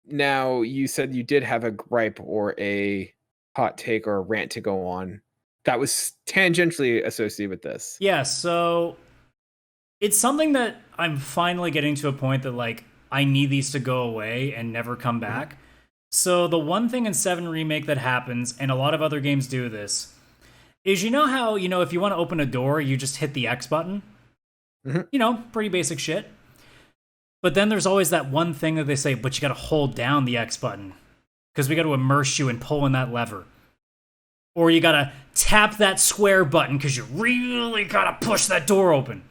Now, you said you did have a gripe or a hot take or a rant to go on that was tangentially associated with this. Yeah, so it's something that I'm finally getting to a point that like I need these to go away and never come Mhm. back. So the one thing in 7 Remake that happens, and a lot of other games do this, is you know how, if you want to open a door, you just hit the X button? Mhm. Pretty basic shit. But then there's always that one thing that they say, but you gotta hold down the X button. Because we gotta immerse you in pulling that lever. Or you gotta tap that square button because you really gotta push that door open.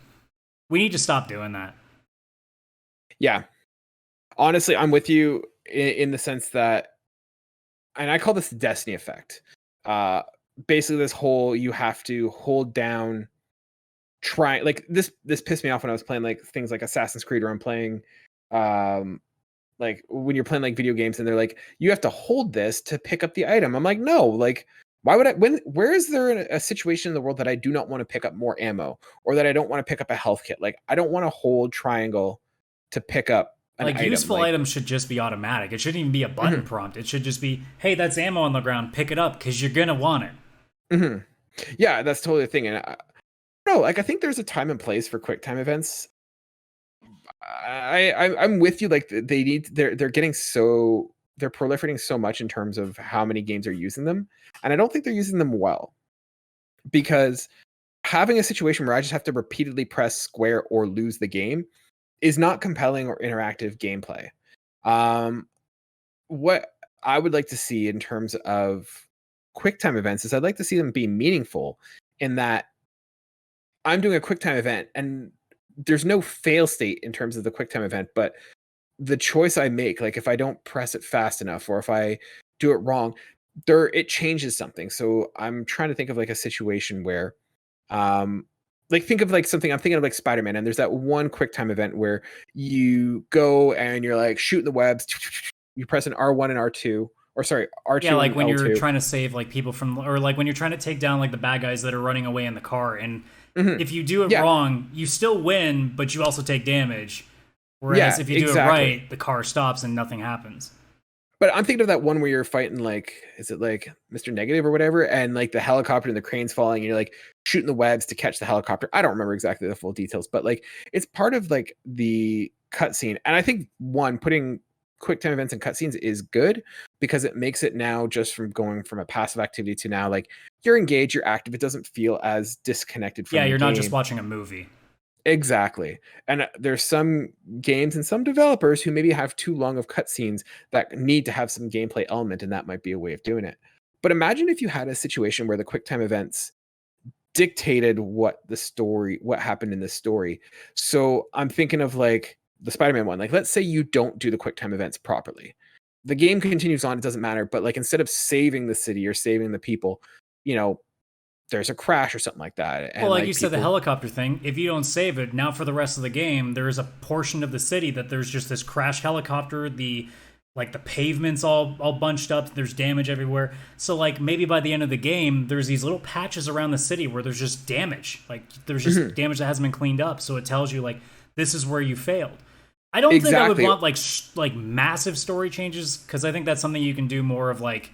We need to stop doing that. Yeah. Honestly, I'm with you in the sense that, and I call this the Destiny effect. Uh, Basically, this whole you have to hold down, try like this pissed me off when I was playing like things like Assassin's Creed, or I'm playing, like when you're playing like video games and they're like, you have to hold this to pick up the item. I'm like, no, like why would I, where is there a situation in the world that I do not want to pick up more ammo, or that I don't want to pick up a health kit? Like I don't want to hold triangle to pick up an Like, item. useful Like, items should just be automatic. It shouldn't even be a button mhm, prompt. It should just be, hey, that's ammo on the ground. Pick it up because you're going to want it. mhm. Yeah, that's totally the thing. And no, like I think there's a time and place for quick time events. I'm with you. Like they need, they're getting so, they're proliferating so much in terms of how many games are using them, and I don't think they're using them well, because having a situation where I just have to repeatedly press square or lose the game is not compelling or interactive gameplay. Um, what I would like to see in terms of quick time events is I'd like to see them be meaningful, in that I'm doing a quick time event and there's no fail state in terms of the quick time event, but the choice I make, like if I don't press it fast enough or if I do it wrong, there it changes something. So I'm trying to think of like a situation where, like think of like something, I'm thinking of like Spider-Man, and there's that one quick time event where you go and you're like shooting the webs, you press an R1 and R2, or sorry, Yeah, R2 like and when you're L2. trying to save like people from, or like when you're trying to take down like the bad guys that are running away in the car. And Mhm. if you do it Yeah, wrong, you still win, but you also take damage. Whereas yeah, if you do it exactly. right, the car stops and nothing happens. But I'm thinking of that one where you're fighting, like, is it like Mr. Negative or whatever? And like the helicopter and the crane's falling, and you're like shooting the webs to catch the helicopter. I don't remember exactly the full details, but like it's part of like the cutscene. And I think one, putting quick time events and cutscenes is good, because it makes it now just from going from a passive activity to now like you're engaged, you're active. It doesn't feel as disconnected Yeah, from the you're not just game. watching a movie. Exactly. And there's some games and some developers who maybe have too long of cutscenes that need to have some gameplay element, and that might be a way of doing it. But imagine if you had a situation where the QuickTime events dictated what happened in the story. So I'm thinking of like the Spider-Man one. Like, let's say you don't do the QuickTime events properly. The game continues on, it doesn't matter. But like instead of saving the city or saving the people, you know, there's a crash or something like that. Well, And like you like said, the people. helicopter thing, if you don't save it, now for the rest of the game, there's a portion of the city that there's just this crash helicopter, the pavements all bunched up, there's damage everywhere. So like maybe by the end of the game, there's these little patches around the city where there's just damage. Like there's just Mhm. damage that hasn't been cleaned up, so it tells you like this is where you failed. I don't think I would Exactly. want like massive story changes because I think that's something you can do more of like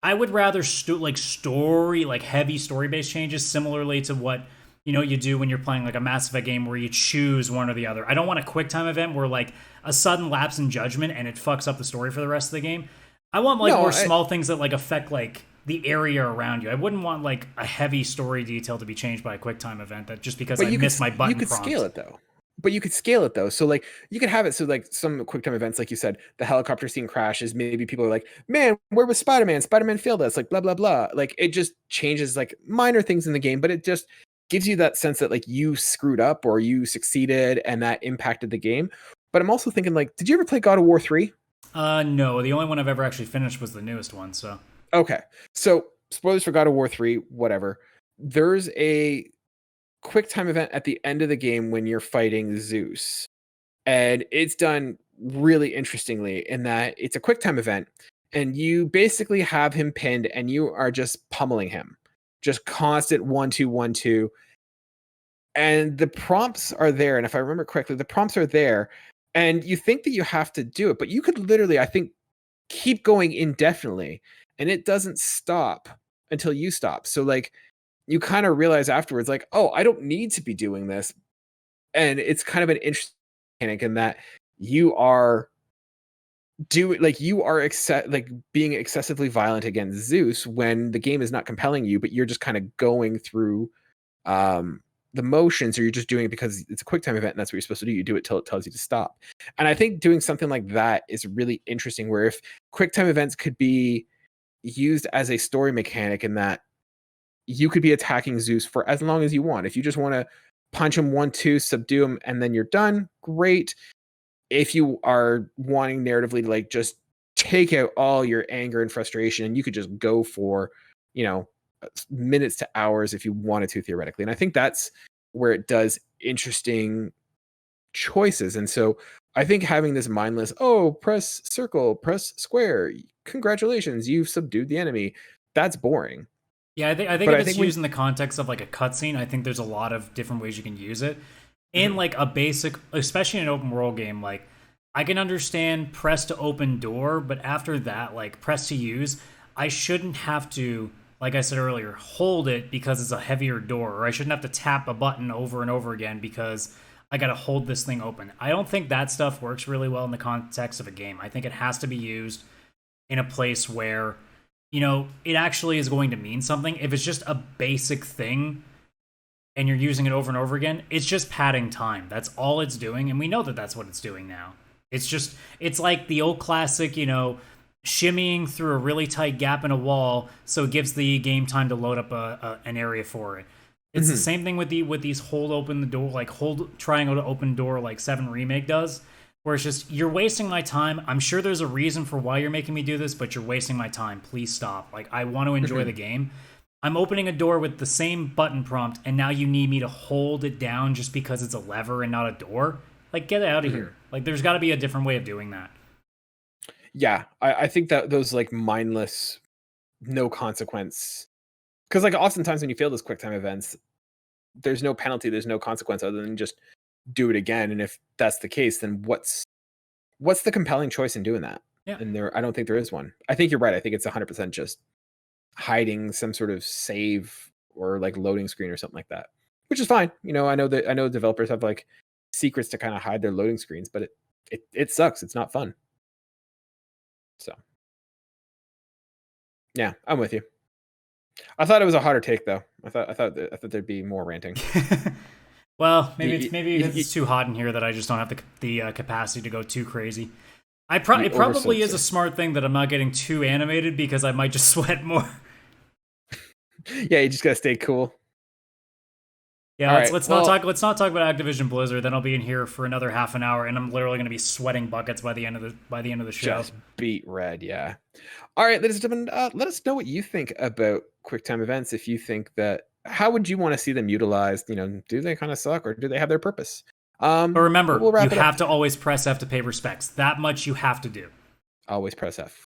I would rather like story, like heavy story based changes, similarly to what you do when you're playing like a Mass Effect game where you choose one or the other. I don't want a quick time event where like a sudden lapse in judgment and it fucks up the story for the rest of the game. I want like No, more small things that like affect like the area around you. I wouldn't want like a heavy story detail to be changed by a quick time event that just because but I missed my you button could scale prompt. it though. But you could scale it though. So like you could have it so like some quick time events, like you said, the helicopter scene crashes. Maybe people are like, "Man, where was Spider-Man? Spider-Man failed us." Like blah blah blah. Like it just changes like minor things in the game, but it just gives you that sense that like you screwed up or you succeeded, and that impacted the game. But I'm also thinking like, did you ever play God of War 3? No, the only one I've ever actually finished was the newest one. So Okay, so spoilers for God of War 3, whatever. There's a quick time event at the end of the game when you're fighting Zeus. And it's done really interestingly in that it's a quick time event, and you basically have him pinned and you are just pummeling him. Just constant 1 2 1 2. And the prompts are there. And if I remember correctly, the prompts are there And you think that you have to do it, but you could literally, I think, keep going indefinitely, and it doesn't stop until you stop. So like you kind of realize afterwards, like, oh, I don't need to be doing this. And it's kind of an interesting mechanic in that you are being excessively violent against Zeus when the game is not compelling you, but you're just kind of going through the motions, or you're just doing it because it's a quick time event and that's what you're supposed to do. You do it till it tells you to stop. And I think doing something like that is really interesting, where if quick time events could be used as a story mechanic, in that you could be attacking Zeus for as long as you want. If you just want to punch him 1-2, subdue him, and then you're done, great. If you are wanting narratively to like just take out all your anger and frustration, and you could just go for, minutes to hours if you wanted to, theoretically. And I think that's where it does interesting choices. And so I think having this mindless, oh, press circle, press square, congratulations, you've subdued the enemy, that's boring. Yeah, I think if it's used in the context of like a cutscene, I think there's a lot of different ways you can use it. In like a basic, especially in an open world game, like I can understand press to open door, but after that, like press to use, I shouldn't have to, like I said earlier, hold it because it's a heavier door, or I shouldn't have to tap a button over and over again because I gotta hold this thing open. I don't think that stuff works really well in the context of a game. I think it has to be used in a place where, it actually is going to mean something. If it's just a basic thing and you're using it over and over again, it's just padding time. That's all it's doing, and we know that that's what it's doing now. It's like the old classic, shimmying through a really tight gap in a wall, so it gives the game time to load up an area for it. It's the same thing with these hold open the door, like hold triangle to open door, like 7 Remake does, where it's just, you're wasting my time. I'm sure there's a reason for why you're making me do this, but you're wasting my time. Please stop. Like, I want to enjoy the game. I'm opening a door with the same button prompt, and now you need me to hold it down just because it's a lever and not a door? Like, get out of here. Like, there's got to be a different way of doing that. Yeah, I think that those, like, mindless, no consequence... Because, like, oftentimes when you fail those QuickTime events, there's no penalty, there's no consequence other than just do it again. And if that's the case, then what's the compelling choice in doing that? Yeah. And I don't think there is one. I think you're right. I think it's 100% just hiding some sort of save or like loading screen or something like that, which is fine. I know developers have like secrets to kind of hide their loading screens, but it sucks. It's not fun. So yeah, I'm with you. I thought it was a hotter take though. I thought there'd be more ranting. Well, maybe it's too hot in here that I just don't have the capacity to go too crazy. It probably is a smart thing that I'm not getting too animated, because I might just sweat more. Yeah, you just gotta stay cool. Yeah, let's not talk about Activision Blizzard. Then I'll be in here for another half an hour, and I'm literally going to be sweating buckets by the end of the show. Just beat red, yeah. All right, ladies and gentlemen, let us know what you think about QuickTime events. If you think that, how would you want to see them utilized? Do they kind of suck, or do they have their purpose? But remember, you have to always press F to pay respects. That much you have to do. Always press F.